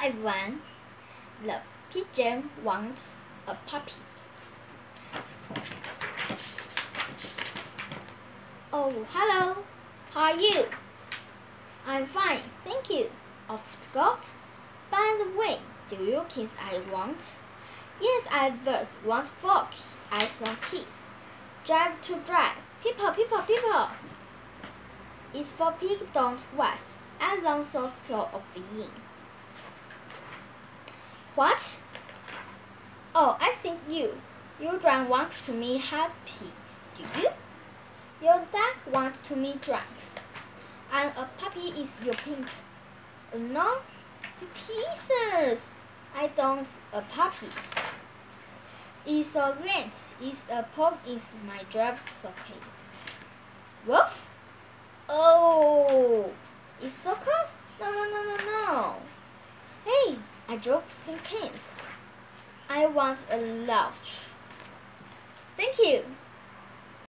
everyone. The pigeon wants a puppy. Oh, hello. How are you? I'm fine, thank you. Of Scott. By the way, do you kiss I want? Yes, I first want fork. I saw kiss. Drive to drive. People, people, people. It's for pig don't waste. I long so of being. What? Oh, I think you don't want to me happy, do you? Your dog wants to me drunks. And a puppy is your pink. No, pieces. I don't a puppy. It's a rent. It's a pop in my drive showcase. Wolf? Oh, it's so close. No. Hey, I drove some cans. I want a large.